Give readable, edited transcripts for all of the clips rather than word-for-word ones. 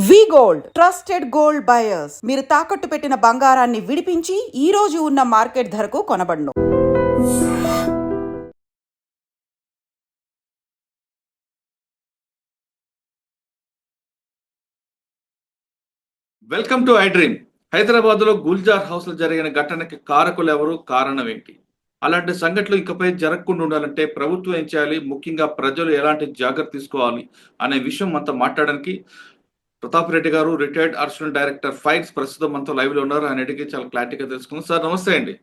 వి gold trusted gold buyers మీరు తాకట్టు పెట్టిన బంగారాన్ని విడిపించి ఈ రోజు ఉన్న మార్కెట్ ధరకు కొనబడును. Welcome to I dream. Hyderabad లో గుల్జార్ హౌస్ లో జరిగిన ఘటనకి కారకులు ఎవరు, కారణం ఏంటి? అలాంటి సంఘటనలు ఇకపై జరగకుండా ఉండాలంటే ప్రభుత్వం ఏం చేయాలి, ముఖ్యంగా ప్రజలు ఎలాంటి జాగ్రత్త తీసుకోవాలి అనే విషయం మనతో మాట్లాడడానికి ప్రతాప్ రెడ్డి గారు, రిటైర్డ్ అడిషనల్ డైరెక్టర్ ఫైర్స్, ప్రస్తుతం మనతో లైవ్ లో ఉన్నారు. ఆయన అడిగి చాలా క్లారిటీగా తెలుసుకుందాం. సార్ నమస్తే అండి.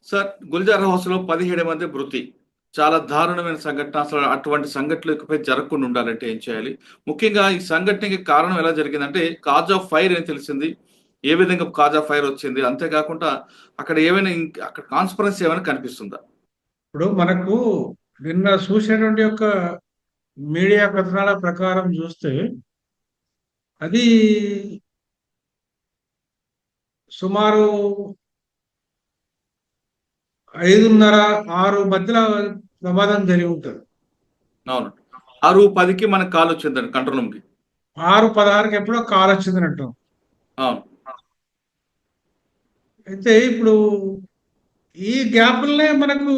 సార్, గుల్జార్ హౌస్ లో 17 మంది మృతి, చాలా దారుణమైన సంఘటన. అసలు అటువంటి సంఘటనలు ఇకపై జరగకుండా ఉండాలంటే ఏం చేయాలి? ముఖ్యంగా ఈ సంఘటనకి కారణం ఎలా జరిగిందంటే కాజ్ ఆఫ్ ఫైర్ అని తెలిసింది. ఏ విధంగా కాజ్ ఆఫ్ ఫైర్ వచ్చింది? అంతేకాకుండా అక్కడ ఏమైనా అక్కడ కాన్స్పరెన్సీ ఏమైనా కనిపిస్తుందా? ఇప్పుడు మనకు నిన్న చూసినటువంటి యొక్క మీడియా కథనాల ప్రకారం చూస్తే అది సుమారు 5:30-6 మధ్యలో ప్రమాదం జరిగి ఉంటుంది. అవును, 6:10కి మనకు కాల్ వచ్చిందండి కంట్రోల్ రూమ్ కి. 6:16కి ఎప్పుడో కాల్ వచ్చిందని అంటాం. అవును. అయితే ఇప్పుడు ఈ గ్యాప్లనే మనకు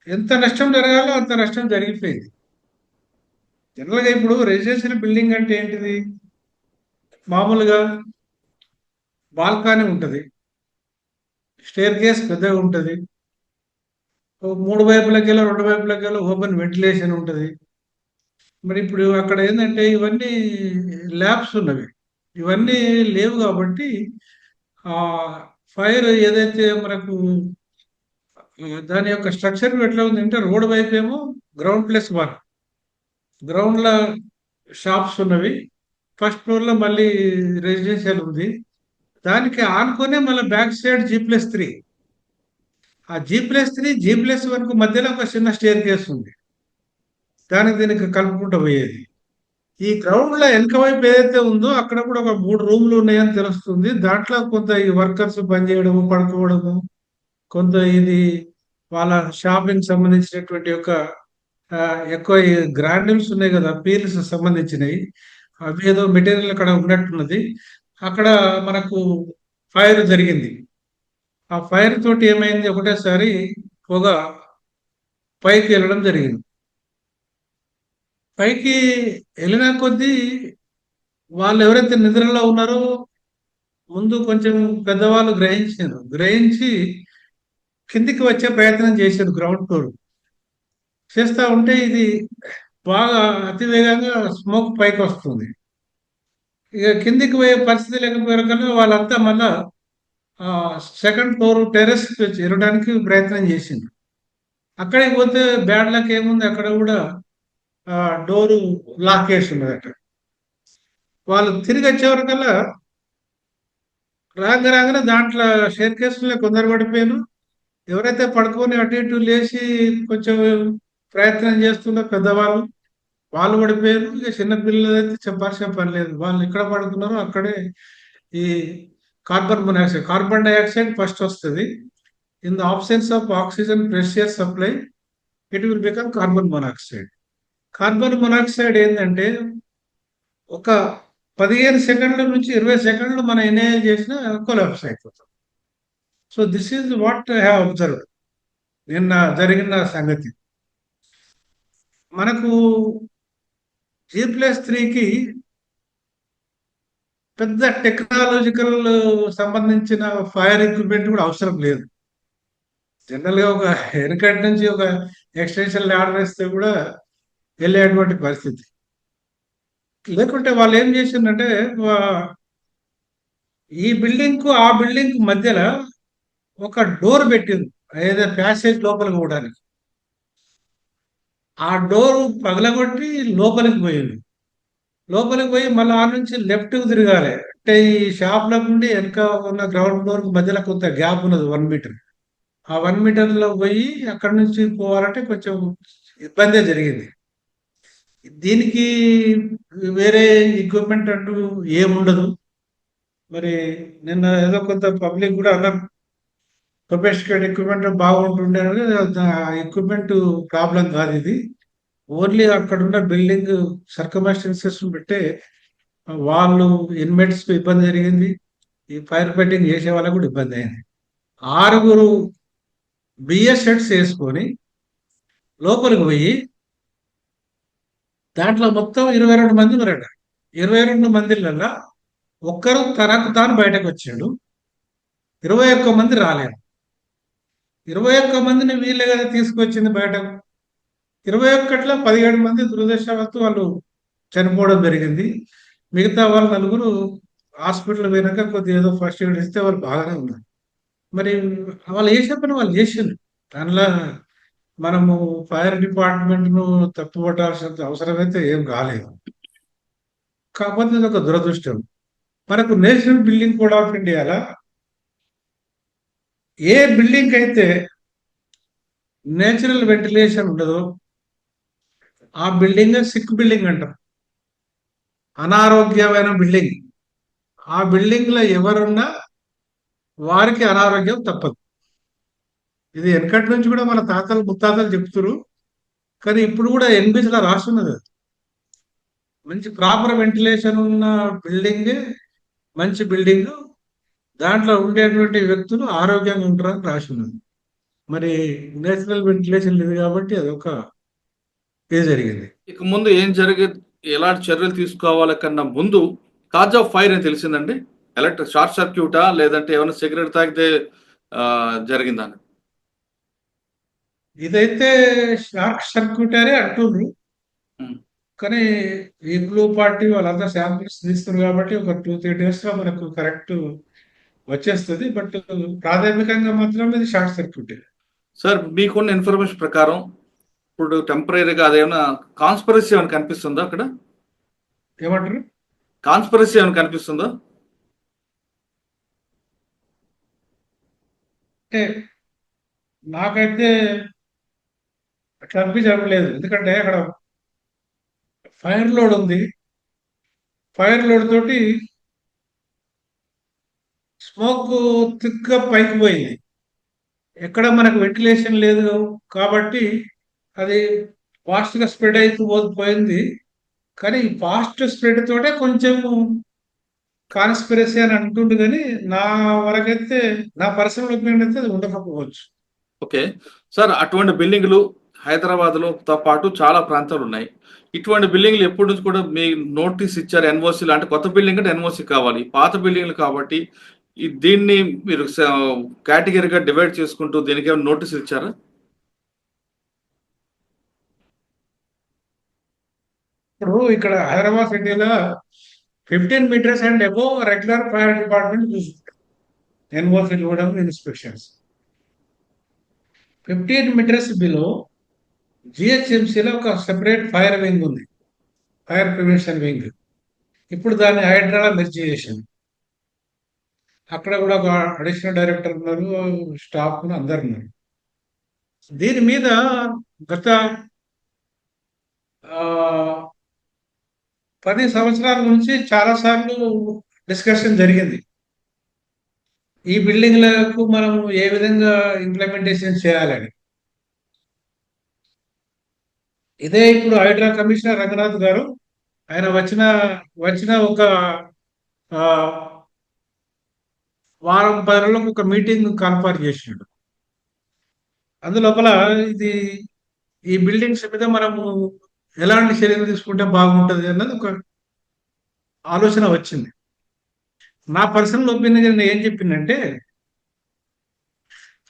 ఎంత నష్టం జరగాలో అంత నష్టం జరిగిపోయింది. జనరల్గా ఇప్పుడు రెసిడెన్షియల్ బిల్డింగ్ అంటే ఏంటిది? మామూలుగా బాల్కనీ ఉంటుంది, స్టేర్ కేస్ పెద్దగా ఉంటుంది, 3 వైపులకెళ్ళి 2 వైపులకెళ్ళి ఓపెన్ వెంటిలేషన్ ఉంటుంది. మరి ఇప్పుడు అక్కడ ఏంటంటే ఇవన్నీ ల్యాబ్స్ ఉన్నవి, ఇవన్నీ లేవు కాబట్టి ఫైర్ ఏదైతే మనకు దాని యొక్క స్ట్రక్చర్ ఎట్లా ఉందంటే రోడ్ వైపు ఏమో గ్రౌండ్+1, గ్రౌండ్లో షాప్స్ ఉన్నవి, ఫస్ట్ ఫ్లోర్లో మళ్ళీ రెసిడెన్షియల్ ఉంది, దానికి ఆనుకునే మళ్ళీ బ్యాక్ సైడ్ G+3, ఆ G+3 G+1 మధ్యలో ఒక చిన్న స్టేర్ కేస్ ఉంది, దానికి దీనికి కలుపుకుంటూ పోయేది. ఈ గ్రౌండ్ లో వెనక వైపు ఏదైతే ఉందో అక్కడ కూడా ఒక 3 రూమ్లు ఉన్నాయని తెలుస్తుంది. దాంట్లో కొంత ఈ వర్కర్స్ పనిచేయడము, పడుకోవడము, కొంత ఇది వాళ్ళ షాపింగ్ సంబంధించినటువంటి యొక్క ఎక్కువ ఈ గ్రాన్యూల్స్ ఉన్నాయి కదా, పీల్స్ సంబంధించినవి, అవి ఏదో మెటీరియల్ అక్కడ ఉన్నట్టున్నది. అక్కడ మనకు ఫైర్ జరిగింది. ఆ ఫైర్ తోటి ఏమైంది, ఒకటేసారి పొగ పైకి వెళ్ళడం జరిగింది. పైకి వెళ్ళిన కొద్దీ వాళ్ళు ఎవరైతే నిద్రలో ఉన్నారో ముందు కొంచెం పెద్దవాళ్ళు గ్రహించి కిందికి వచ్చే ప్రయత్నం చేశారు. గ్రౌండ్ ఫ్లోర్ చేస్తూ ఉంటే ఇది బాగా అతివేగంగా స్మోక్ పైకి వస్తుంది. ఇక కిందికి పోయే పరిస్థితి లేకపోయారు కన్నా వాళ్ళంతా మళ్ళా సెకండ్ ఫ్లోర్ టెర్రస్ చేరడానికి ప్రయత్నం చేసిండ్రు. అక్కడికి పోతే బ్యాడ్ లక్ ఏముంది, అక్కడ కూడా డోరు లాక్ చేసి ఉన్నదట. వాళ్ళు తిరిగి వచ్చేవరకల్లా రాగానే దాంట్లో షేర్ కేసులో కొందరు పడిపోయారు. ఎవరైతే పడుకొని అటు ఇటు లేచి కొంచెం ప్రయత్నం చేస్తున్న పెద్దవాళ్ళు, వాళ్ళు పడిపోయారు. ఇక చిన్న పిల్లలు అయితే చెప్పాల్సిన పని లేదు, వాళ్ళు ఎక్కడ పడుకున్నారో అక్కడే ఈ కార్బన్ డైఆక్సైడ్ ఫస్ట్ వస్తుంది. In the absence of oxygen pressure supply it will become carbon monoxide. Carbon monoxide ఏంటంటే ఒక 15 సెకండ్ల నుంచి 20 సెకండ్లు మనం ఇన్హేల్ చేసినా కొలాప్స్ అయిపోతాం. So this is what I have observed నిన్న జరిగిన సంగతి. మనకు G+3కి పెద్ద టెక్నాలజికల్ సంబంధించిన ఫైర్ ఎక్విప్మెంట్ కూడా అవసరం లేదు. జనరల్గా ఒక వెనకటి నుంచి ఒక ఎక్స్టెన్షన్ ల్యాడర్ వేస్తే కూడా వెళ్ళేటువంటి పరిస్థితి. లేకుంటే వాళ్ళు ఏం చేసిందంటే ఈ బిల్డింగ్ కు ఆ బిల్డింగ్ కు మధ్యలో ఒక డోర్ పెట్టింది, ఏదో ప్యాసేజ్ లోపలికి పోవడానికి. ఆ డోర్ పగలగొట్టి లోపలికి పోయింది. లోపలికి పోయి మళ్ళీ ఆ నుంచి లెఫ్ట్ కు తిరగాలి. అంటే ఈ షాప్ లో నుండి వెనక ఉన్న గ్రౌండ్ ఫ్లోర్ కు మధ్యలో కొంత గ్యాప్ ఉన్నది 1 మీటర్. ఆ 1 మీటర్లో పోయి అక్కడి నుంచి పోవాలంటే కొంచెం ఇబ్బందే జరిగింది. దీనికి వేరే ఎక్విప్మెంట్ అంటూ ఏముండదు. మరి నిన్న ఏదో కొంత పబ్లిక్ కూడా అన్నారు సొఫిస్టికేట్ ఎక్విప్మెంట్ బాగుంటుండే, ఎక్విప్మెంట్ ప్రాబ్లం కాదు ఇది. ఓన్లీ అక్కడున్న బిల్డింగ్ సర్కమస్టెన్సెస్ పెట్టే వాళ్ళు ఇన్మేట్స్ ఇబ్బంది జరిగింది. ఈ ఫైర్ ఫైటింగ్ చేసే వాళ్ళకు కూడా ఇబ్బంది అయింది. 6 బిఎస్ షెడ్స్ వేసుకొని లోపలికి పోయి దాంట్లో మొత్తం 22 మంది ఉన్నారట. 22 మందిలల్లా ఒక్కరు తనకు తాను బయటకు వచ్చాడు. 21 మంది రాలేరు. 21 మందిని వీళ్ళే కదా తీసుకొచ్చింది బయటకు. 21లో 17 మంది దురదృష్టవత్తు వాళ్ళు చనిపోవడం జరిగింది. మిగతా వాళ్ళు 4 హాస్పిటల్ పోయినాక కొద్దిగా ఏదో ఫస్ట్ ఎయిడ్ ఇస్తే వాళ్ళు బాగానే ఉన్నారు. మరి వాళ్ళు చేసే పని వాళ్ళు చేసిండ్రు. దానిలో మనము ఫైర్ డిపార్ట్మెంట్‌ను తప్పుపట్టాల్సినంత అవసరమైతే ఏం రాలేదు. కాకపోతే ఇదొక దురదృష్టం. మనకు నేషనల్ బిల్డింగ్ కోడ్ ఆఫ్ ఇండియాలో ఏ బిల్డింగ్ అయితే నేచురల్ వెంటిలేషన్ ఉండదో ఆ బిల్డింగ్ సిక్ బిల్డింగ్ అంటారు. అనారోగ్యమైన బిల్డింగ్. ఆ బిల్డింగ్‌లో ఎవరున్నా వారికి అనారోగ్యం తప్పదు. ఇది వెనకటి నుంచి కూడా మన తాతలు ముత్తాతలు చెప్తురు. కానీ ఇప్పుడు కూడా ఎన్బిసిలో రాస్తున్నది అది. మంచి ప్రాపర్ వెంటిలేషన్ ఉన్న బిల్డింగ్ మంచి బిల్డింగ్. దాంట్లో ఉండేటువంటి వ్యక్తులు ఆరోగ్యంగా ఉంటారని రాసి ఉన్నది. మరి నేచురల్ వెంటిలేషన్ లేదు కాబట్టి అదొక ఇది జరిగింది. ఇక ముందు ఏం ఎలాంటి చర్యలు తీసుకోవాలి కన్నా ముందు కాజ్ ఆఫ్ ఫైర్ అని తెలిసిందండి? ఎలక్ట్రిక్ షార్ట్ సర్క్యూటా లేదంటే ఏమైనా సిగరెట్ తాగితే జరిగిందా? ఇదైతే షార్ట్ సర్క్యూట్ అనే అంటుండ్రు. ఉమ్. కానీ ఈ బ్లూ పార్టీ వాళ్ళంతా శాంపిల్స్ తీస్తున్నారు కాబట్టి ఒక 2-3 డేస్ లో మనకు కరెక్ట్ వచ్చేస్తుంది. బట్ ప్రాథమికంగా మాత్రం ఇది షార్ట్ సర్క్యూట్. సార్, మీకున్న ఇన్ఫర్మేషన్ ప్రకారం ఇప్పుడు టెంపరీగా అదేమైనా కాన్స్పరసీ ఏమైనా కనిపిస్తుందా అక్కడ? ఏమంటారు? కాన్స్పరసీ ఏమైనా కనిపిస్తుందా? అంటే నాకైతే అట్లా అనిపించలేదు. ఎందుకంటే అక్కడ ఫైర్ లోడ్ ఉంది. ఫైర్ లోడ్ తోటి స్మోక్ థిక్గా పైకి పోయింది. ఎక్కడ మనకు వెంటిలేషన్ లేదు కాబట్టి అది ఫాస్ట్గా స్ప్రెడ్ అవుతూ పోయింది. కానీ ఫాస్ట్ స్ప్రెడ్ తోటే కొంచెం కాన్స్పిరసీ అని అంటుండు. కానీ నా వరకైతే నా పర్సనల్ ఒపీనియన్ అయితే అది ఉండకపోవచ్చు. ఓకే సార్, అటువంటి బిల్డింగ్లు హైదరాబాద్లో తో పాటు చాలా ప్రాంతాలు ఉన్నాయి. ఇటువంటి బిల్డింగ్లు ఎప్పటి నుంచి కూడా మీ నోటీస్ ఇచ్చారు? ఎన్ఓసి అంటే కొత్త బిల్డింగ్ అంటే ఎన్ఓసి కావాలి. పాత బిల్డింగ్లు కాబట్టి దీన్ని మీరు కేటగిరీగా డివైడ్ చేసుకుంటూ దీనికి ఏమైనా నోటీస్ ఇచ్చారా? ఇప్పుడు ఇక్కడ హైదరాబాద్ సిటీలో 15 metres and above regular fire department చూసుకుంటారు. ఎన్ఓసి ఇవ్వడం, ఇన్స్పెక్షన్స్. 15 మీటర్స్ బిలో జిహెచ్ఎంసీలో ఒక సెపరేట్ ఫైర్ వింగ్ ఉంది, ఫైర్ ప్రివెన్షన్ వింగ్. ఇప్పుడు దాన్ని హైడ్రాలో మెర్జ్ చేసింది. అక్కడ కూడా ఒక అడిషనల్ డైరెక్టర్ ఉన్నారు, స్టాఫ్ అందరు ఉన్నారు. దీని మీద గత 10 సంవత్సరాల నుంచి చాలాసార్లు డిస్కషన్ జరిగింది. ఈ బిల్డింగ్లకు మనం ఏ విధంగా ఇంప్లిమెంటేషన్ చేయాలని. ఇదే ఇప్పుడు హైడ్రా కమిషనర్ రంగనాథ్ గారు ఆయన వచ్చిన ఒక వారం 10 రోజులకు ఒక మీటింగ్ కాన్ఫర్ చేసినాడు. అందులోపల ఈ బిల్డింగ్స్ మీద మనము ఎలాంటి చర్యలు తీసుకుంటే బాగుంటుంది అన్నది ఒక ఆలోచన వచ్చింది. నా పర్సనల్ ఒపీనియన్ నేను ఏం చెప్పిందంటే,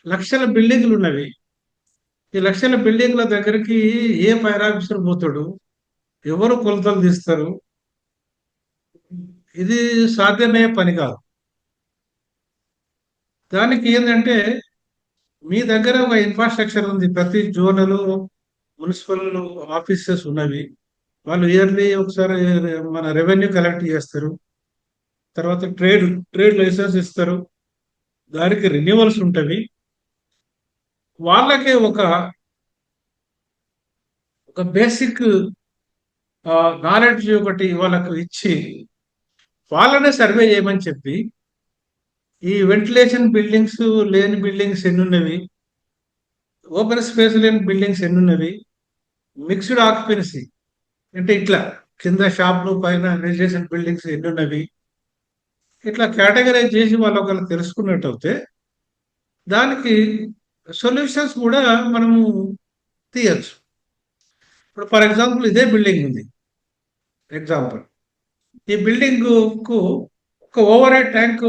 లక్షల బిల్డింగ్లు ఉన్నవి. ఈ లక్షల బిల్డింగ్ల దగ్గరికి ఏ ఫైర్ ఆఫీసర్ పోతాడు? ఎవరు కొలతలు తీస్తారు? ఇది సాధ్యమయ్యే పని కాదు. దానికి ఏంటంటే మీ దగ్గర ఒక ఇన్ఫ్రాస్ట్రక్చర్ ఉంది. ప్రతి జోనలు మున్సిపల్ ఆఫీసెస్ ఉన్నవి. వాళ్ళు ఇయర్లీ ఒకసారి మన రెవెన్యూ కలెక్ట్ చేస్తారు. తర్వాత ట్రేడ్ లైసెన్స్ ఇస్తారు. దానికి రెన్యువల్స్ ఉంటవి. వాళ్ళకే ఒక బేసిక్ నాలెడ్జ్ ఒకటి వాళ్ళకు ఇచ్చి వాళ్ళనే సర్వే చేయమని చెప్పి, ఈ వెంటిలేషన్ బిల్డింగ్స్ లేని బిల్డింగ్స్ ఎన్ని ఉన్నవి, ఓపెన్ స్పేస్ లేని బిల్డింగ్స్ ఎన్ని ఉన్నవి, మిక్స్డ్ ఆక్యుపెన్సీ అంటే ఇట్లా కింద షాప్లు పైన రెసిడెన్షియల్ బిల్డింగ్స్ ఎన్ని ఉన్నవి ఇట్లా కేటగరైజ్ చేసి వాళ్ళు ఒకళ్ళు తెలుసుకున్నట్టయితే దానికి సొల్యూషన్స్ కూడా మనము తీయచ్చు. ఇప్పుడు ఫర్ ఎగ్జాంపుల్ ఇదే బిల్డింగ్ ఉంది. ఎగ్జాంపుల్ ఈ బిల్డింగ్ కు ఒక ఓవర్ హెడ్ ట్యాంక్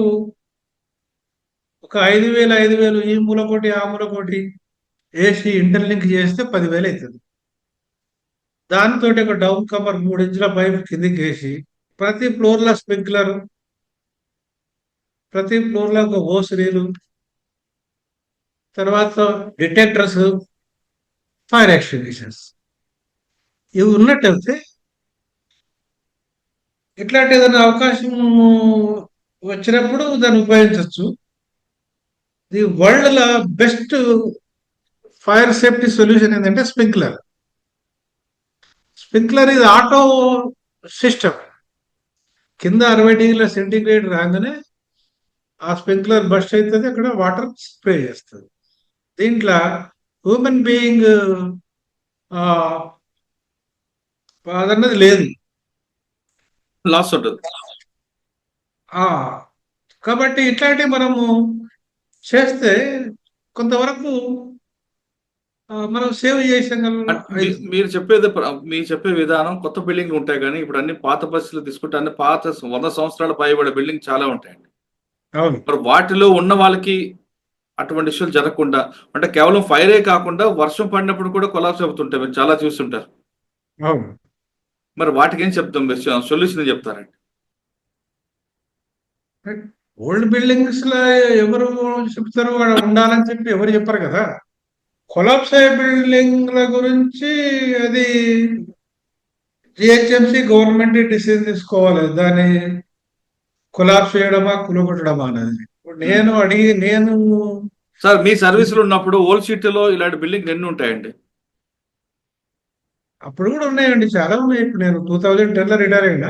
ఒక 5,000 ఈ మూలకోటి ఆ మూలకోటి వేసి ఇంటర్లింక్ చేస్తే 10,000 అవుతుంది. దాంతో ఒక డౌన్ కవర్ 3 ఇంచుల పైప్ కిందికి వేసి ప్రతి ఫ్లోర్లో స్ప్రింక్లర్, ప్రతి ఫ్లోర్లో ఒక హోస్ రీలు, తర్వాత డిటెక్టర్స్, ఫైర్ ఎక్స్టింగ్విషర్స్ ఇవి ఉన్నట్టయితే ఇట్లాంటి ఏదైనా అవకాశం వచ్చినప్పుడు దాన్ని ఉపయోగించవచ్చు. The world best fire safety solution ఏంటంటే స్ప్రింక్లర్. స్ప్రింక్లర్ ఇది ఆటో సిస్టమ్. కింద 60 డిగ్రీల సెంటిగ్రేడ్ రాగానే ఆ స్ప్రింక్లర్ బస్ట్ అవుతుంది, అక్కడ వాటర్ స్ప్రే చేస్తుంది. దీంట్లో హ్యూమన్ బీయింగ్ అదన్నది లేదు. లాస్ ఉంటుంది. ఆ, కాబట్టి ఇట్లాంటివి మనము చేస్తే కొంతవరకు మనం సేవ్ చేసాం. మీరు చెప్పే విధానం కొత్త బిల్డింగ్లు ఉంటాయి కానీ ఇప్పుడు అన్ని పాత బస్సులు తీసుకుంటే అన్ని పాత 100 సంవత్సరాల పైబడే బిల్డింగ్ చాలా ఉంటాయండి. అవును, మరి వాటిలో ఉన్న వాళ్ళకి అటువంటి ఇష్యూలు జరగకుండా అంటే కేవలం ఫైరే కాకుండా వర్షం పడినప్పుడు కూడా కొలాప్స్ అవుతుంటాయి, మీరు చాలా చూస్తుంటారు. అవును. మరి వాటికి ఏం చెప్తాం, సొల్యూషన్ చెప్తారండి? ఓల్డ్ బిల్డింగ్స్ లో ఎవరు చెప్తారు వాడు ఉండాలని చెప్పి ఎవరు చెప్పారు కదా. కొలాప్స్ అయ్యే బిల్డింగ్ల గురించి అది జిహెచ్ఎంసి గవర్నమెంట్ డిసిజన్ తీసుకోవాలి, దాన్ని కొలాప్స్ చేయడమా కూలగొట్టడమా అనేది. నేను సార్ మీ సర్వీసులు ఉన్నప్పుడు ఓల్డ్ సిటీలో ఇలాంటి బిల్డింగ్ ఎన్ని ఉంటాయండి? అప్పుడు కూడా ఉన్నాయండి, చాలా ఉన్నాయి. ఇప్పుడు నేను 2010లో రిటైర్ అయినా,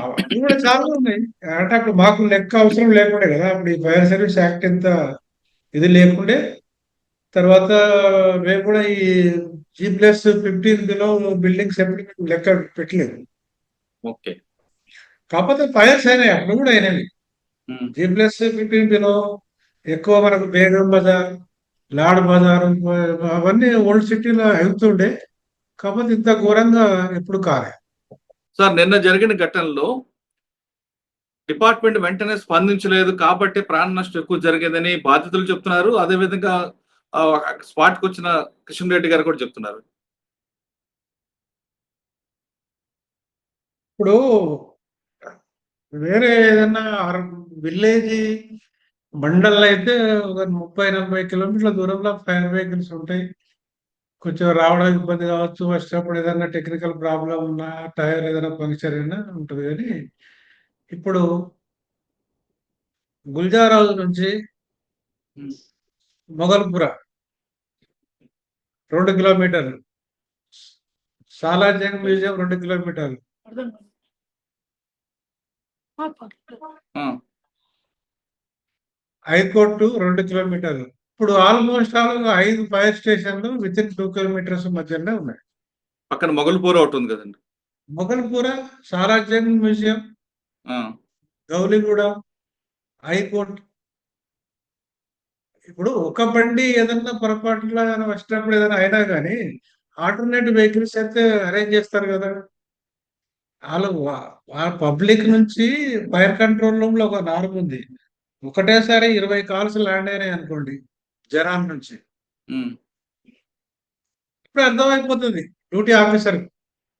అప్పుడు కూడా చాలా ఉన్నాయి. అంటే అప్పుడు మాకు లెక్క అవసరం లేకుండే కదా. అప్పుడు ఈ ఫైర్ సర్వీస్ యాక్ట్ ఎంత ఇది లేకుండే. తర్వాత మేము కూడా ఈ G+15 బిలో బిల్డింగ్స్ ఎప్పుడు లెక్క పెట్టలేదు. ఓకే. కాకపోతే ఫైర్స్ అయినాయి, అప్పుడు కూడా అయినవి. G+15 బిలో ఎక్కువ మనకు బేగం బజార్, లాడ్ బజార్ అవన్నీ ఓల్డ్ సిటీలో అవుతుండే. కాకపోతే ఇంత ఘోరంగా ఎప్పుడు కాలే. సార్ నిన్న జరిగిన ఘటనలో డిపార్ట్మెంట్ వెంటనే స్పందించలేదు కాబట్టి ప్రాణ నష్టం ఎక్కువ జరిగిందని బాధితులు చెప్తున్నారు. అదేవిధంగా స్పాట్కి వచ్చిన కిషన్ రెడ్డి గారు కూడా చెప్తున్నారు. ఇప్పుడు వేరే ఏదన్నా విలేజ్ మండల్ అయితే ఒక 30-40 కిలోమీటర్ల దూరంలో ఫైర్ వెహికల్స్ ఉంటాయి. కొంచెం రావడం ఇబ్బంది కావచ్చు, వచ్చినప్పుడు ఏదైనా టెక్నికల్ ప్రాబ్లం ఉన్నా, టైర్ ఏదైనా పంక్చర్ అయినా ఉంటుంది. కానీ ఇప్పుడు గుల్జార్ హౌస్ నుంచి మొగల్పుర 2 కిలోమీటర్లు, సాలార్జంగ్ మ్యూజియం 2 కిలోమీటర్లు, హైకోర్టు 2 కిలోమీటర్లు. ఇప్పుడు ఆల్మోస్ట్ 5 ఫైర్ స్టేషన్లు వితిన్ 2 కిలోమీటర్స్ మధ్యనే ఉన్నాయి. పక్కన మొగల్పూర్ ఒకటి ఉంది కదండి. Moghalpura, Salar Jung museum, Gowliguda, high court. ఇప్పుడు ఒక బండి ఏదన్నా పొరపాటులో వచ్చినప్పుడు ఏదైనా అయినా కానీ ఆల్టర్నేటివ్ వెహికల్స్ అయితే అరేంజ్ చేస్తారు కదా. వాళ్ళు పబ్లిక్ నుంచి ఫైర్ కంట్రోల్ రూమ్ లో ఒక నార్మ్ ఉంది. ఒకటేసారి 20 కాల్స్ ల్యాండ్ అయినాయి అనుకోండి జనాల నుంచి, ఇప్పుడు అర్థమైపోతుంది డ్యూటీ ఆఫీసర్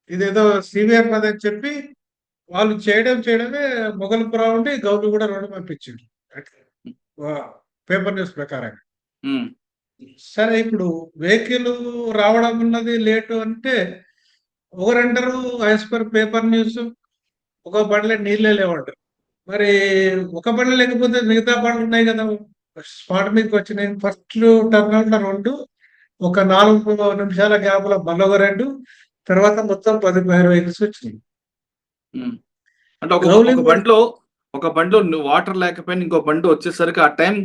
ఇదేదో సివియర్ పదని చెప్పి వాళ్ళు చేయడమే. మొగల్పుర ఉండి గౌలు కూడా 2 పంపించాడు పేపర్ న్యూస్ ప్రకారం. సరే, ఇప్పుడు వెహికల్ రావడం ఉన్నది లేటు అంటే ఒకరంటారు యాజ్ పర్ పేపర్ న్యూస్ ఒక బండ్లే నీళ్ళే లేవంటారు. మరి ఒక బండ్లు లేకపోతే మిగతా బండ్లు ఉన్నాయి కదా స్పాట్ మీదకి వచ్చినాయి. ఫస్ట్ టర్న్అవుట్ లో 2, ఒక 4 నిమిషాల గ్యాప్ లో మళ్ళీ ఒక 2, తర్వాత మొత్తం 10 ఫైర్ వెహికల్స్ వచ్చినాయి. అంటే ఒక బండిలో వాటర్ లేకపోయినా ఇంకో బండి వచ్చేసరికి ఆ టైం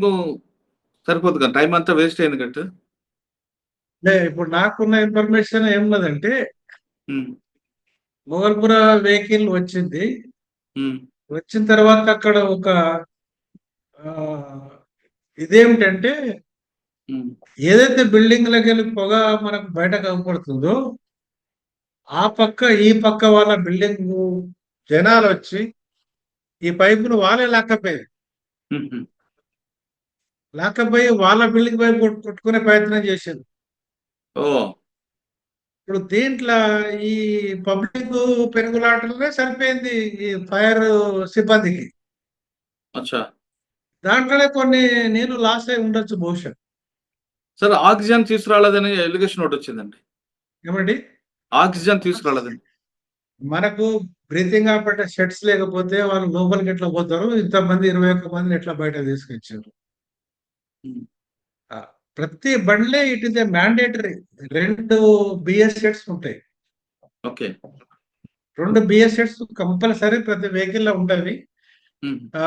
సరిపోదు కదా, టైం అంతా వేస్ట్ అయింది కదా. ఇప్పుడు నాకున్న ఇన్ఫర్మేషన్ ఏమున్నదంటే ఉమ్, మొగల్పుర వెహికల్ వచ్చింది. ఉమ్, వచ్చిన తర్వాత అక్కడ ఒక ఆ, ఇదేమిటంటే ఉమ్, ఏదైతే బిల్డింగ్లకి వెళ్ళి పొగ మనకు బయట కనపడుతుందో ఆ పక్క ఈ పక్క వాళ్ళ బిల్డింగ్ జనాలు వచ్చి ఈ పైపును వాళ్ళే లాక్కపోయారు. ఉమ్, ఉమ్. లాక్కపోయి వాళ్ళ బిల్డింగ్ పైపు కొట్టుకునే ప్రయత్నం చేశారు. ఓ. ఇప్పుడు దీంట్లో ఈ పబ్లిక్ పెరుగులాటలనే సరిపోయింది ఈ ఫైర్ సిబ్బందికి. అచ్చా. దాంట్లోనే కొన్ని నీళ్లు లాస్ అయి ఉండొచ్చు బహుశా. సార్ ఆక్సిజన్ తీసుకురాలేదని ఎలిగేషన్ ఒకటి వచ్చిందండి. ఏమండి, ఆక్సిజన్ తీసుకురాలేదని. మనకు బ్రీతింగ్ ఆపరేటర్ షెడ్స్ లేకపోతే వాళ్ళు లోపలికి ఎట్లా పోతారు? ఇంతమంది 21 మందిని ఎట్లా బయట తీసుకొచ్చారు? ఉమ్, ఆ, ప్రతి బండ్లే it is a mandatory. 2 BS sheds ఉంటాయి. ఓకే. 2 బిఎస్ షెడ్స్ కంపల్సరీ ప్రతి వెహికల్ లో ఉంటాయి. ఉమ్, ఆ,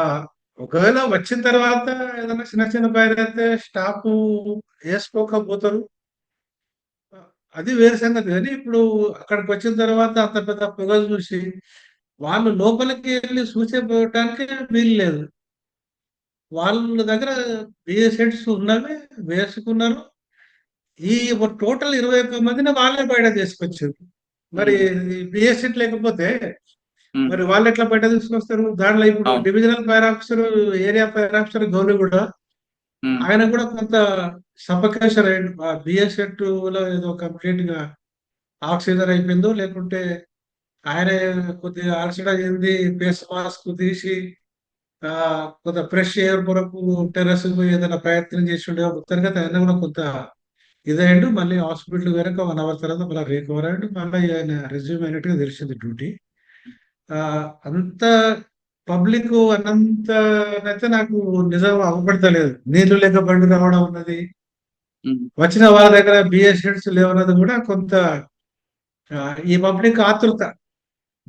ఒకవేళ వచ్చిన తర్వాత ఏదైనా చిన్న చిన్న ఫైర్ అయితే స్టాఫ్ వేసుకోకపోతారు. ఆ, అది వేరే సంగతి. కానీ ఇప్పుడు అక్కడికి వచ్చిన తర్వాత అంత పెద్ద పొగ చూసి వాళ్ళు లోపలికి వెళ్ళి చూసేపోవటానికి వీలు లేదు. వాళ్ళ దగ్గర బిఎస్ సెట్స్ ఉన్నవి, వేసుకున్నారు. ఈ టోటల్ 21 మందిని వాళ్ళే బయట తీసుకొచ్చారు. మరి ఉమ్, బిఎస్ సెట్ లేకపోతే ఉమ్. మరి వాళ్ళు ఎట్లా బయట తీసుకొస్తారు? దాంట్లో ఇప్పుడు అవును. Divisional fire officer, area fire officer Gouli కూడా ఉమ్, ఆయన కూడా కొంత సఫకేషన్ అయ్యిండు. ఆ బిఎస్ సెట్ లో ఏదో కంప్లీట్ గా ఆక్సిజన్ అయిపోయిందో లేకుంటే ఆయన కొద్దిగా అలసట చెంది ఫేస్ మాస్క్ తీసి ఆ కొంత ఫ్రెష్ ఎయిర్ కొరకు టెర్రస్ పోయి ఏదైనా ప్రయత్నం చేసి ఉండే మొత్తానికి ఆయన కూడా కొంత ఇదయ్యండు. మళ్ళీ హాస్పిటల్ కనుక 1 అవర్ తర్వాత మళ్ళీ రికవర్ అయ్యండు. మళ్ళీ ఆయన రెజ్యూమ్ అయినట్టుగా తెలిసింది డ్యూటీ. ఆ అంత పబ్లిక్ అన్నంతనైతే నాకు నిజం అవపడతలేదు. నీళ్లు లేక బండి రావడం అన్నది, ఉమ్. వచ్చిన వాళ్ళ దగ్గర బిఎస్ షీట్స్ లేవన్నది కూడా కొంత ఈ పబ్లిక్ ఆతృత.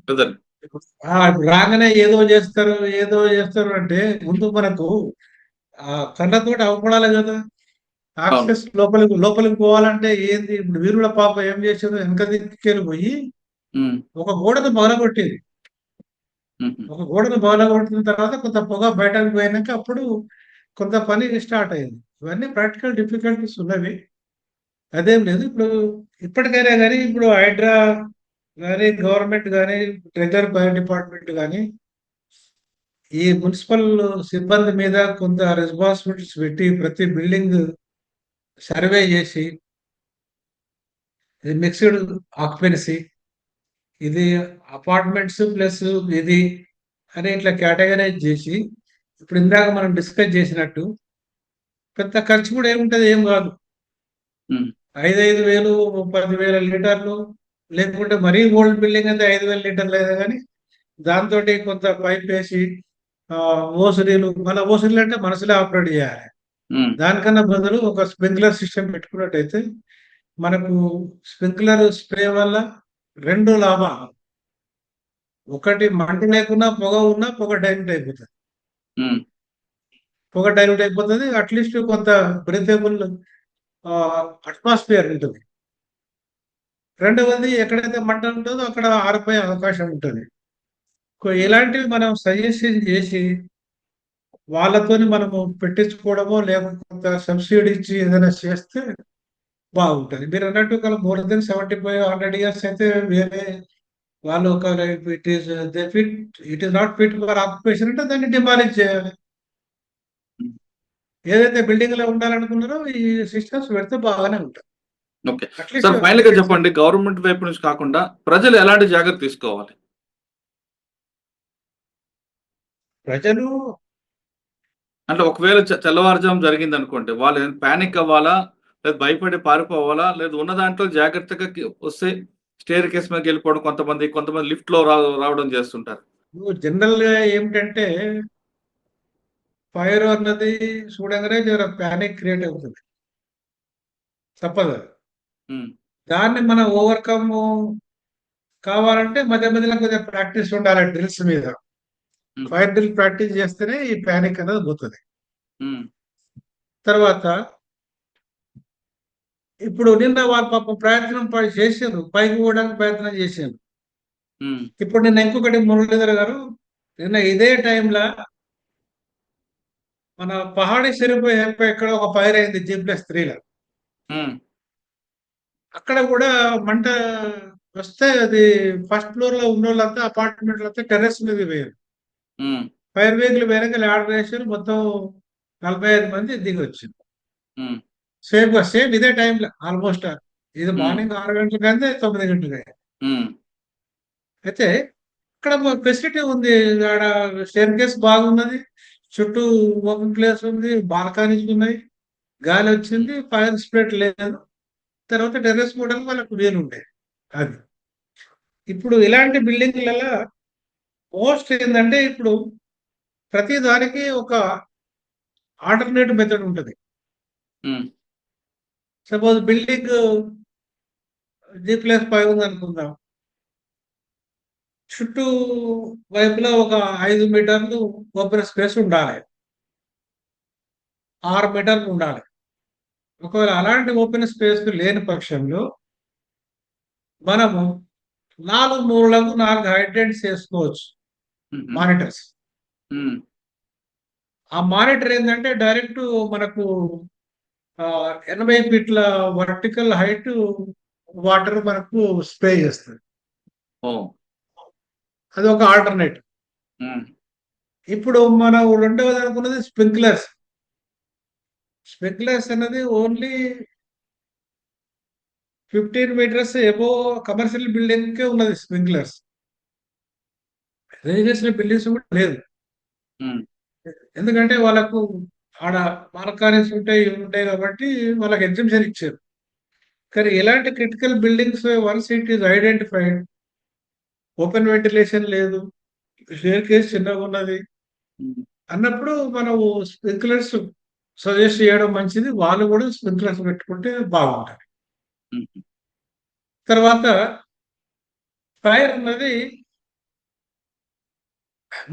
బ్రదర్. ఇప్పుడు రాగానే ఏదో చేస్తారు అంటే ముందు మనకు కళ్ళతోటి అవపడాలి కదా. అవును. యాక్సెస్ లోపలికి పోవాలంటే ఏంది? ఇప్పుడు వీరుల పాప ఏం చేసిందో వెనక దిక్కుకెళ్ళి పోయి ఉమ్, ఒక గోడను పగలగొట్టింది. ఉమ్, ఉమ్. ఒక గోడను పగలగొట్టిన తర్వాత కొంత పొగ బయటకు పోయినాక అప్పుడు కొంత పని స్టార్ట్ అయింది. ఇవన్నీ ప్రాక్టికల్ డిఫికల్టీస్ ఉన్నవి. అదేం లేదు. ఇప్పుడు ఇప్పటికైనా కానీ ఇప్పుడు హైడ్రా కానీ గవర్నమెంట్ కానీ ట్రెజర్ ఫైర్ డిపార్ట్మెంట్ కానీ ఈ మున్సిపల్ సిబ్బంది మీద కొంత రెస్పాన్సిబిలిటీస్ పెట్టి ప్రతి బిల్డింగ్ సర్వే చేసి ఇది మిక్స్డ్ ఆక్యుపెన్సీ, ఇది అపార్ట్మెంట్స్ ప్లస్ ఇది అని ఇట్లా కేటగరైజ్ చేసి ఇప్పుడు ఇందాక మనం డిస్కస్ చేసినట్టు పెద్ద ఖర్చు కూడా ఏముంటది, ఏం కాదు. ఉమ్, 5,000 10,000 లీటర్లు, లేకుంటే మరీ ఓల్డ్ బిల్డింగ్ అయితే 5,000 లీటర్లు అయితే కానీ దాంతో కొంత పైప్ వేసి ఓసరీలు, మళ్ళీ ఓసరీలు అంటే మనసులే ఆపరేట్ చేయాలి. ఉమ్. దానికన్నా బదులు ఒక స్ప్రింక్లర్ సిస్టమ్ పెట్టుకున్నట్టయితే మనకు స్ప్రింక్లర్ స్ప్రే వల్ల 2 లాభాలు. ఒకటి మంట లేకున్నా పొగ ఉన్నా పొగ డైల్యూట్ అయిపోతుంది. ఉమ్. పొగ డైల్యూట్ అయిపోతుంది. అట్లీస్ట్ కొంత బ్రీతేబుల్ అట్మాస్ఫియర్ ఉంటుంది. రెండవది ఎక్కడైతే మంట ఉంటుందో అక్కడ ఆరిపోయే అవకాశం ఉంటుంది. ఇలాంటివి మనం సజెషన్ చేసి వాళ్ళతోని మనము పెట్టించుకోవడమో లేకపోతే కొంత సబ్సిడీ ఇచ్చి ఏదైనా చేస్తే బాగుంటుంది. మీరు అన్నట్టు ఒక మోర్ దెన్ 75-100 ఇయర్స్ అయితే వేరే వాళ్ళు ఒక it is not fit for occupation అంటే దాన్ని డిమాలిష్ చేయాలి. ఏదైతే బిల్డింగ్ లో ఉండాలనుకున్నారో ఈ సిస్టమ్స్ పెడితే బాగానే ఉంటుంది. ఓకే. అట్లీస్ట్ సార్ ఫైనల్ గా చెప్పండి, గవర్నమెంట్ వైపు నుంచి కాకుండా ప్రజలు ఎలాంటి జాగ్రత్త తీసుకోవాలి? ప్రజలు అంటే ఒకవేళ తెల్లవారుజాము జరిగింది అనుకోండి, వాళ్ళు పానిక్ అవ్వాలా, లేదా భయపడి పారిపోవాలా, లేదా ఉన్న దాంట్లో జాగ్రత్తగా వస్తే స్టేర్ కేస్ మీదకి వెళ్ళిపోవడం, కొంతమంది లిఫ్ట్ లో రావడం చేస్తుంటారు. జనరల్ గా ఏమిటంటే ఫైర్ అన్నది చూడగానే జర ప్యానిక్ క్రియేట్ అవుతుంది, తప్పదు. ఉమ్, దాన్ని మనం ఓవర్కమ్ కావాలంటే మధ్య మధ్యలో కొద్దిగా ప్రాక్టీస్ ఉండాలి డ్రిల్స్ మీద. ఉమ్, ఫైర్ డ్రిల్ ప్రాక్టీస్ చేస్తేనే ఈ ప్యానిక్ అనేది పోతుంది. ఉమ్, తర్వాత ఇప్పుడు నిన్న వాళ్ళు పాపం ప్రయత్నం చేసారు, పైకి పోవడానికి ప్రయత్నం చేశారు. ఉమ్, ఇప్పుడు నిన్న ఇంకొకటి మురళీధర్ గారు, నిన్న ఇదే టైంలో మన పహాడీ షరీఫ్ ఎక్కడ ఒక ఫైర్ అయింది G+3లో. ఉమ్, అక్కడ కూడా మంట వస్తే అది ఫస్ట్ ఫ్లోర్ లో ఉన్న వాళ్ళంతా అపార్ట్మెంట్లంతా టెర్రస్ మీద పోయారు. ఉమ్, ఫైర్ వెహికల్ వెనక ల్యాడర్ వేసారు, మొత్తం 45 మంది దిగి వచ్చింది. ఉమ్, సేమ్ ఇదే టైంలో ఆల్మోస్ట్. ఇది ఉమ్, మార్నింగ్ 6 గంటల కంటే 9 గంటలకి. ఉమ్, అయితే ఇక్కడ ఫెసిలిటీ ఉంది. ఆడ స్టెయిర్ కేస్ బాగున్నది, చుట్టూ ఓపెన్ ప్లేస్ ఉంది, బాల్కనీస్ ఉన్నాయి, గాలి వచ్చింది, ఫైర్ స్ప్రెడ్ లేదు. తర్వాత టెర్రస్ మోడల్ వాళ్ళకు వీలు ఉంటాయి. అది ఇప్పుడు ఇలాంటి బిల్డింగ్లలో మోస్ట్ ఏంటంటే ఇప్పుడు ప్రతి దానికి ఒక ఆల్టర్నేట్ మెథడ్ ఉంటుంది. ఉమ్, సపోజ్ బిల్డింగ్ G+5 ఉంది అనుకుందాం. చుట్టూ వైపులా ఒక 5 మీటర్లు ఓపెన్ స్పేస్ ఉండాలి, 6 మీటర్లు ఉండాలి. ఒకవేళ అలాంటి ఓపెన్ స్పేస్ లేని పక్షంలో మనము 4 మూలలకు 4 హైడ్రెంట్స్ వేసుకోవచ్చు, ఉమ్, మానిటర్స్. ఉమ్, ఆ మానిటర్ ఏంటంటే డైరెక్ట్ మనకు 80 ఫీట్ల వర్టికల్ హైట్ వాటర్ మనకు స్ప్రే చేస్తుంది. ఓ, అది ఒక ఆల్టర్నేటివ్. ఉమ్, ఇప్పుడు మనం రెండవది అనుకున్నది స్ప్రింక్లర్స్. స్ప్రింక్లర్స్ అనేది only 15 metres above commercial building కే ఉన్నది స్ప్రింక్లర్స్. రెసిడెన్షియల్ బిల్డింగ్స్ కూడా లేదు. ఉమ్, ఎందుకంటే వాళ్ళకు ఆడ మార్కారీస్ ఉంటాయి, ఇవి ఉంటాయి కాబట్టి వాళ్ళకి ఎగ్జామ్షన్ ఇచ్చారు. కానీ ఎలాంటి critical buildings once it is identified, open ventilation లేదు, స్టెయిర్ కేస్ చిన్నగా ఉన్నది ఉమ్, అన్నప్పుడు మనం స్ప్రింక్లర్స్ సజెస్ట్ చేయడం మంచిది. వాళ్ళు కూడా స్ప్రింక్లర్స్ పెట్టుకుంటే బాగుంటుంది. ఉమ్, తర్వాత ఫైర్ అన్నది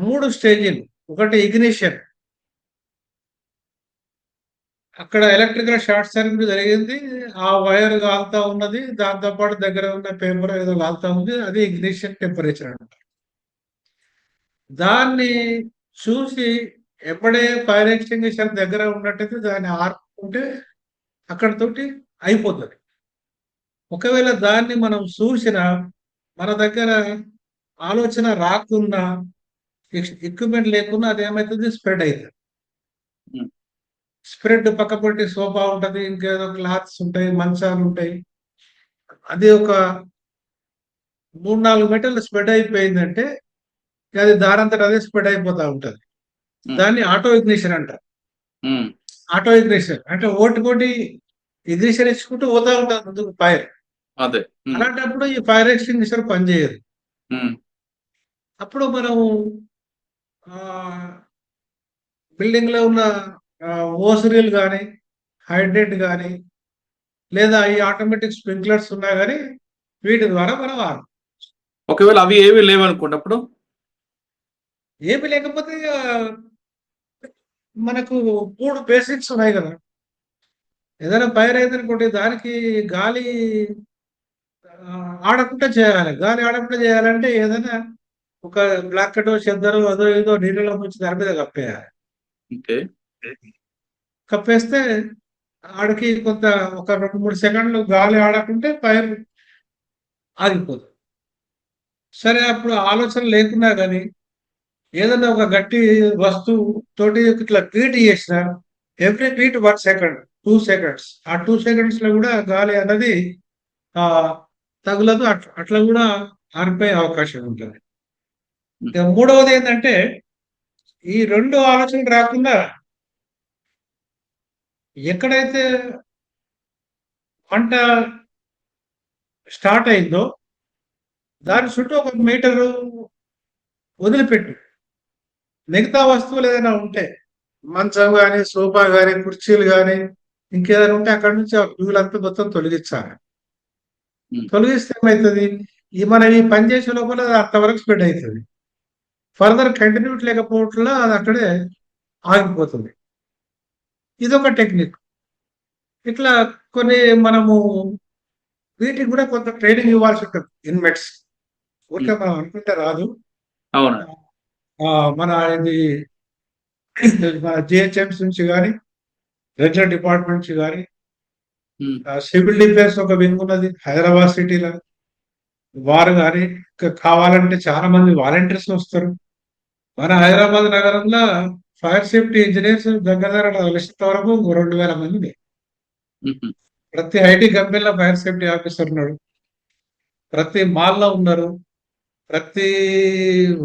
3 స్టేజీలు. ఒకటి ఇగ్నిషన్, అక్కడ ఎలక్ట్రికల్ షార్ట్ సర్క్యూట్ జరిగింది, ఆ వైర్ కాలుతా ఉన్నది, దాంతో పాటు దగ్గర ఉన్న పేపర్ ఏదో కాలుతా ఉంది, అది ఇగ్నిషన్ టెంపరేచర్ అంటారు. దాన్ని చూసి ఎప్పుడే ఫైర్ ఎక్స్టింగ్విషర్ దగ్గర ఉన్నట్టయితే దాన్ని ఆర్పుకుంటే అక్కడతోటి అయిపోతుంది. ఒకవేళ దాన్ని మనం చూసిన మన దగ్గర ఆలోచన రాకున్నా, ఎక్విప్మెంట్ లేకున్నా, అది ఏమవుతుంది, స్ప్రెడ్ అవుతుంది. ఉమ్, స్ప్రెడ్ పక్కపొట్టి సోఫా ఉంటది, ఇంకేదో క్లాత్స్ ఉంటాయి, మంచాలు ఉంటాయి. అది ఒక 3-4 మీటర్లు స్ప్రెడ్ అయిపోయిందంటే అది దానంతట అదే స్ప్రెడ్ అయిపోతా ఉంటది. ఉమ్, దాన్ని ఆటో ఇగ్నిషన్ అంటారు. ఉమ్, ఆటో ఇగ్నిషన్ అంటే ఓటుకోటి ఇగ్నిషన్ ఇచ్చుకుంటూ పోతా ఉంటుంది ముందుకు ఫైర్. అదే. ఉమ్, అలాంటప్పుడు ఈ ఫైర్ ఎక్స్టింగ్విషర్ పనిచేయదు. ఉమ్, అప్పుడు మనం బిల్డింగ్ లో ఉన్న ఓసరీలు కానీ, హైడ్రెంట్ కానీ, లేదా ఈ ఆటోమేటిక్ స్ప్రింక్లర్స్ ఉన్నా కానీ వీటి ద్వారా మనం ఒకవేళ అవి ఏవి లేవనుకోండి అప్పుడు. ఏమి లేకపోతే మనకు 3 బేసిక్స్ ఉన్నాయి కదా. ఏదైనా ఫైర్ అయిందనుకోండి, దానికి గాలి ఆడకుండా చేయాలి. గాలి ఆడకుండా చేయాలంటే ఏదైనా ఒక బ్లాంకెటో, చెద్దరో, అదో ఏదో నీళ్ళలో ముంచి దాని మీద కప్పేయాలి. ఓకే. కప్పేస్తే ఆడికి కొంత ఒక 2-3 సెకండ్లు గాలి ఆడకుంటే ఫైర్ ఆగిపోతుంది. సరే, అప్పుడు ఆలోచన లేకున్నా కానీ ఏదైనా ఒక గట్టి వస్తువు తోటి ఇట్లా బీట్ చేసిన ఎవ్రీ బీట్ 1 సెకండ్, 2 సెకండ్స్, ఆ 2 సెకండ్స్ లో కూడా గాలి అన్నది ఆ తగులదు, అట్లా కూడా ఆరిపోయే అవకాశం ఉంటుంది. ఇక మూడవది ఏంటంటే ఈ 2 ఆలోచనలు రాకుండా ఎక్కడైతే పంట స్టార్ట్ అయిందో దాని చుట్టూ 1 మీటరు వదిలిపెట్టు. మిగతా వస్తువులు ఏదైనా ఉంటే, మంచం కానీ, సోఫా కానీ, కుర్చీలు కానీ, ఇంకేదైనా ఉంటే అక్కడ నుంచి ఆ పువ్వులంతా మొత్తం తొలగించాలి. ఉమ్, తొలగిస్తే ఏమవుతుంది, మనం ఈ పని చేసే లోపల అది అంతవరకు స్ప్రెడ్ అవుతుంది. ఫర్దర్ కంటిన్యూటీ లేకపోవట్ల అది అక్కడే ఆగిపోతుంది. ఇదొక టెక్నిక్. ఇట్లా కొన్ని మనము వీటికి కూడా కొంత ట్రైనింగ్ ఇవ్వాల్సి ఉంటుంది ఇన్మేట్స్. ఊరికే మనం అనుకుంటే రాదు. అవును. మన ఇది మన జిహెచ్ఎంసీ నుంచి కానీ, రెగ్యులర్ డిపార్ట్మెంట్ నుంచి కానీ, ఉమ్, సివిల్ డిఫెన్స్ ఒక వింగ్ ఉన్నది హైదరాబాద్ సిటీలో. వారు కానీ కావాలంటే చాలా మంది వాలంటీర్స్ వస్తారు. మన హైదరాబాద్ నగరంలో ఫైర్ సేఫ్టీ ఇంజనీర్స్ దగ్గర 1,00,000 వరకు 2,000 మంది ఉన్నారు. ఉమ్, ప్రతి ఐటీ కంపెనీలో ఫైర్ సేఫ్టీ ఆఫీసర్ ఉన్నాడు. ప్రతి మాల్లో ఉన్నారు. ప్రతి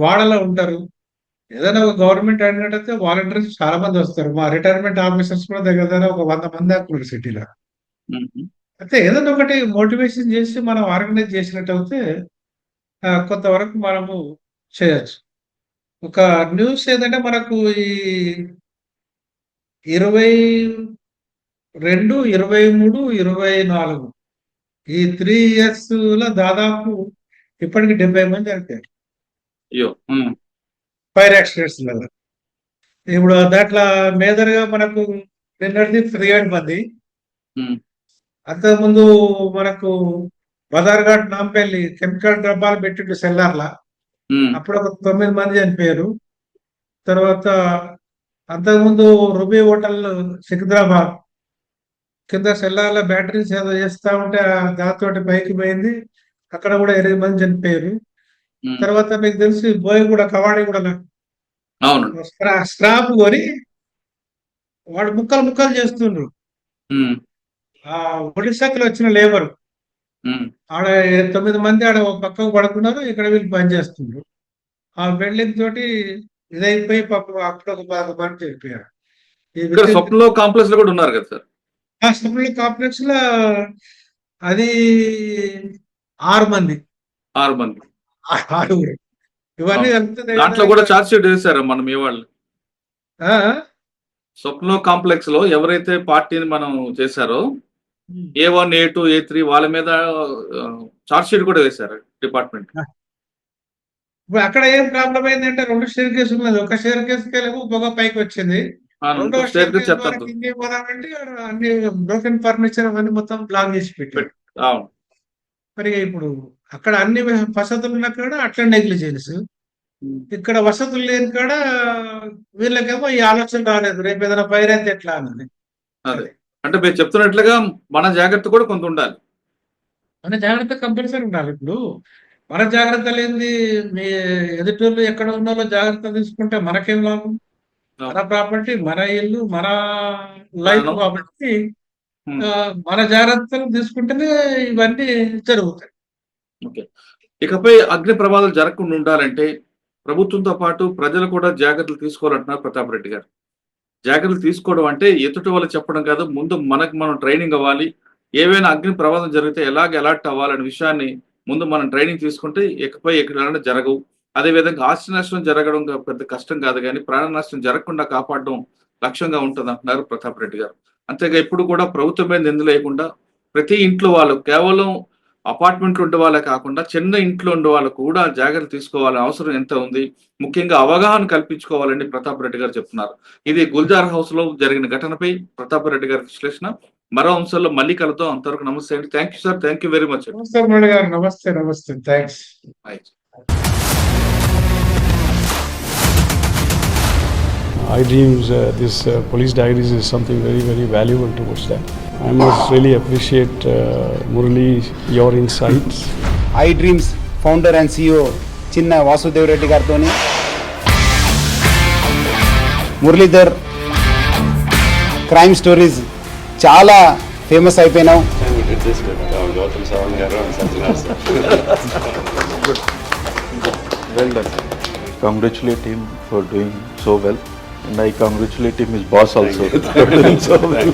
వాడలో ఉంటారు. ఏదైనా ఒక గవర్నమెంట్ అడిగినట్టయితే వాలంటీర్స్ చాలా మంది వస్తారు. మా రిటైర్మెంట్ ఆఫీసర్స్ కూడా దగ్గర ఒక 100 మంది దాకా ఉన్నారు సిటీలో. ఉమ్. అయితే ఏదైనా ఒకటి మోటివేషన్ చేసి మనం ఆర్గనైజ్ చేసినట్టు అయితే కొంతవరకు మనము చేయొచ్చు. ఒక న్యూస్ ఏదంటే మనకు ఈ 22, 23, 24 ఈ 3 years లో దాదాపు ఇప్పటికి 70 మంది చనిపోయారు అయ్యో. ఫైర్ యాక్సిడెంట్స్ వల్ల. ఇప్పుడు దాంట్లో మేజర్ గా మనకు నిన్నటిది 300 మంది. ఉమ్, అంతకుముందు మనకు బదార్ఘాట్ నాంపల్లి కెమికల్ డబ్బాలు పెట్టిండు సెల్లార్లా. ఉమ్, అప్పుడు ఒక 9 మంది చనిపోయారు. తర్వాత అంతకుముందు రుబీ హోటల్ సికింద్రాబాద్ కింద సెల్లార్ల బ్యాటరీస్ ఏదో చేస్తా ఉంటే దాంతో పైకి పోయింది. అక్కడ కూడా 8 మంది చనిపోయారు. ఉమ్. తర్వాత మీకు తెలిసి బోయగూడ కవాడి కూడా అవును. స్క్రాప్ కొని వాడు ముక్కలు ముక్కలు చేస్తుండ్రు. ఉమ్, ఆ ఒడిశాకి వచ్చిన లేబర్ ఉమ్. ఆడ 9 మంది ఆడ ఒక పక్కకు పడుకున్నారు. ఇక్కడ వీళ్ళు పని చేస్తుండ్రు. ఆ బిల్డింగ్ తోటి ఇదైపోయి పాపం అప్పుడు ఒక 10 మంది చనిపోయారు. ఇక్కడ స్వప్నలో కాంప్లెక్స్ లో కూడా ఉన్నారు కదా సార్. ఆ స్వప్న కాంప్లెక్స్ లో అది 6 మంది 6 మంది. 6 ఇవన్నీ కలిపితే దాంట్లో కూడా ఛార్జ్ షీట్ వేశారు మనం ఏ వాళ్ళు. ఆ, స్వప్నో కాంప్లెక్స్ లో ఎవరైతే పార్టీని మనం చేశారో A1, A2, A3 వాళ్ళ మీద ఛార్జ్ షీట్ కూడా వేశారు డిపార్ట్మెంట్. ఇప్పుడు అక్కడ ఏం ప్రాబ్లం అయిందంటే 2 షేర్ కేసు ఉన్నది. ఒక షేర్ కేసుకి వెళ్ళి పొగ పైకి వచ్చింది. రెండో షేర్ కేసు ద్వారా చెప్పద్దు. కిందికి పోదామంటే ఆడ అన్ని బ్రోకెన్ ఫర్నిచర్ అవన్నీ మొత్తం బ్లాక్ చేసి పెట్టారు. అవును. మరి ఇప్పుడు అక్కడ అన్ని వసతులు ఉన్న కాడ అట్లా నెగ్లిజెన్స్, ఇక్కడ వసతులు లేని కాడ వీళ్ళకేమో ఈ ఆలోచన రాలేదు రేపు ఏదైనా ఫైర్ అయితే ఎట్లా అన్నది. అదే అంటే మీరు చెప్తున్నట్లుగా మన జాగ్రత్త కూడా కొంత ఉండాలి. మన జాగ్రత్త కంపల్సరీ ఉండాలి. ఇప్పుడు మన జాగ్రత్త లేనిది మీ ఎదుటోళ్ళు ఎక్కడ ఉన్నారో జాగ్రత్త తీసుకుంటే మనకేం లాభం? మన ప్రాపర్టీ, మన ఇల్లు, మన లైఫ్ కాబట్టి మన జాగ్రత్తలు తీసుకుంటేనే ఇవన్నీ జరుగుతాయి. ఓకే. ఇకపై అగ్ని ప్రమాదాలు జరగకుండా ఉండాలంటే ప్రభుత్వంతో పాటు ప్రజలు కూడా జాగ్రత్తలు తీసుకోవాలంటున్నారు ప్రతాప్ రెడ్డి గారు. జాగ్రత్తలు తీసుకోవడం అంటే ఎదుటి వాళ్ళు చెప్పడం కాదు, ముందు మనకు మనం ట్రైనింగ్ అవ్వాలి. ఏవైనా అగ్ని ప్రమాదం జరిగితే ఎలాగ అలర్ట్ అవ్వాలనే విషయాన్ని ముందు మనం ట్రైనింగ్ తీసుకుంటే ఇకపై ఎక్కడైనా జరగవు. అదేవిధంగా ఆస్తి నష్టం జరగడం పెద్ద కష్టం కాదు, కానీ ప్రాణ నష్టం జరగకుండా కాపాడడం లక్ష్యంగా ఉంటుంది అంటున్నారు ప్రతాప్ రెడ్డి గారు. అంతేగా ఇప్పుడు కూడా ప్రభుత్వమే నింద లేకుండా ప్రతి ఇంట్లో వాళ్ళు కేవలం అపార్ట్మెంట్లు ఉండే వాళ్ళే కాకుండా చిన్న ఇంట్లో ఉండే వాళ్ళు కూడా జాగ్రత్తలు తీసుకోవాలని అవసరం ఎంత ఉంది, ముఖ్యంగా అవగాహన కల్పించుకోవాలని ప్రతాప్ రెడ్డి గారు చెప్తున్నారు. ఇది గుల్జార్ హౌస్ లో జరిగిన ఘటనపై ప్రతాప్ రెడ్డి గారి విశ్లేషణ. మరో అంశాల్లో మళ్ళీ కలుద్దాం. అంతవరకు నమస్తే అండి. Thank you sir. Thank you very much. నమస్తే మురళి గారు. నమస్తే. నమస్తే. Thanks. iDreams, this police diaries is something very, very valuable towards that. I must really appreciate Murali, your insights. iDreams founder and CEO చిన్న వాసుదేవ్ రెడ్డి గారితో మురళీధర్ క్రైమ్ స్టోరీస్ చాలా famous అయిపోయినావు. Well done. Congratulate him for doing so well, and I congratulate him, his boss also. For doing so well.